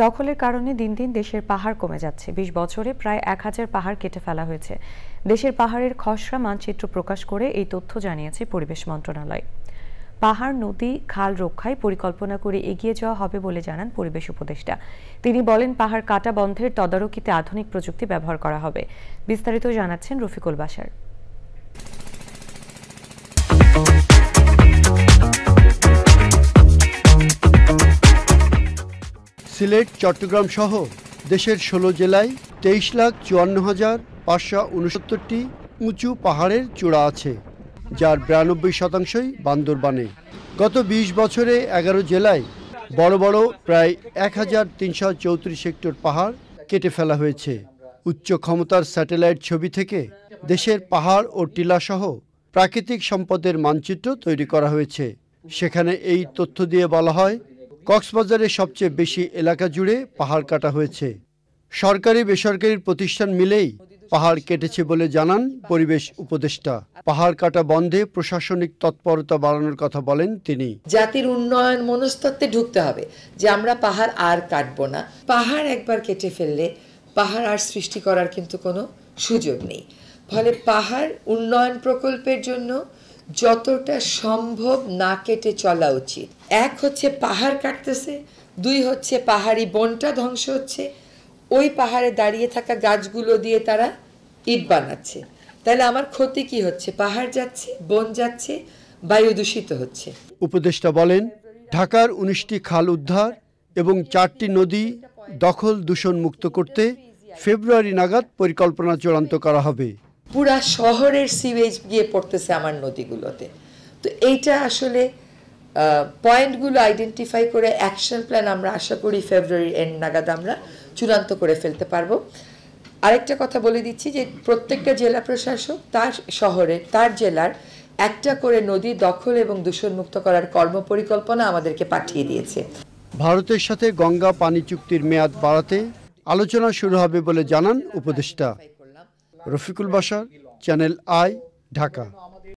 দখলের কারণে দিন দিন দেশের পাহাড় কমে যাচ্ছে। ২০ বছরে প্রায় ১,০০০ পাহাড় কেটে ফেলা হয়েছে। দেশের পাহাড়ের খসড়া মানচিত্র প্রকাশ করে এই তথ্য জানিয়েছে পরিবেশ মন্ত্রণালয়। পাহাড়, নদী, খাল রক্ষায় পরিকল্পনা করে এগিয়ে যাওয়া হবে বলে জানান পরিবেশ উপদেষ্টা। তিনি বলেন, পাহাড় কাটা বন্ধের তদারকিতে আধুনিক প্রযুক্তি ব্যবহার করা হবে। বিস্তারিত জানাচ্ছেন রফিকুল বাশার। সিলেট, চট্টগ্রাম সহ দেশের ১৬ জেলায় ২৩,৫৪,৫৬৯টি উঁচু পাহাড়ের চূড়া আছে, যার ৯২% বান্দরবানে। গত ২০ বছরে ১১ জেলায় বড় বড় প্রায় ১,৩৩৪ হেক্টর পাহাড় কেটে ফেলা হয়েছে। উচ্চ ক্ষমতার স্যাটেলাইট ছবি থেকে দেশের পাহাড় ও টিলাসহ প্রাকৃতিক সম্পদের মানচিত্র তৈরি করা হয়েছে। সেখানে এই তথ্য দিয়ে বলা হয়, কক্সবাজারের সবচেয়ে বেশি এলাকা জুড়ে পাহাড় কাটা হয়েছে। সরকারি বেসরকারি প্রতিষ্ঠান মিলেই পাহাড় কেটেছে বলে জানান পরিবেশ উপদেষ্টা। পাহাড় কাটা বন্ধে প্রশাসনিক তৎপরতা বাড়ানোর কথা বলেন তিনি। জাতির উন্নয়ন মনস্তত্ত্বে ঢুকতে হবে যে আমরা পাহাড় আর কাটবো না। পাহাড় একবার কেটে ফেললে পাহাড় আর সৃষ্টি করার কিন্তু কোনো সুযোগ নেই। ফলে পাহাড় উন্নয়ন প্রকল্পের জন্য যতটা সম্ভব না কেটে চলা উচিত। এক হচ্ছে পাহাড় কাটতেছে, দুই হচ্ছে পাহাড়ি বনটা ধ্বংস হচ্ছে, ওই পাহাড়ে দাঁড়িয়ে থাকা গাছগুলো দিয়ে তারা ইট বানাচ্ছে। তাহলে আমার ক্ষতি কি হচ্ছে? পাহাড় যাচ্ছে, বন যাচ্ছে, বায়ু দূষিত হচ্ছে। উপদেষ্টা বলেন, ঢাকার ১৯টি খাল উদ্ধার এবং ৪টি নদী দখল দূষণ মুক্ত করতে ফেব্রুয়ারি নাগাদ পরিকল্পনা চূড়ান্ত করা হবে। পুরা শহরের সিওয়েজ গিয়ে পড়তেছে আমার নদীগুলোতে। তো এইটা আসলে পয়েন্টগুলো আইডেন্টিফাই করে অ্যাকশন প্ল্যান আমরা আশা করি ফেব্রুয়ারি এন্ড নাগাদ আমরা চূড়ান্ত করে ফেলতে পারবো। আরেকটা কথা বলে দিচ্ছি যে প্রত্যেকটা জেলা প্রশাসক তার শহরে, তার জেলার একটা করে নদী দখল এবং দূষণমুক্ত করার কর্মপরিকল্পনা আমাদেরকে পাঠিয়ে দিয়েছে। ভারতের সাথে গঙ্গা পানি চুক্তির মেয়াদ বাড়াতে আলোচনা শুরু হবে বলে জানান উপদেষ্টা। Rafiqul Bashar, channel I, Dhaka.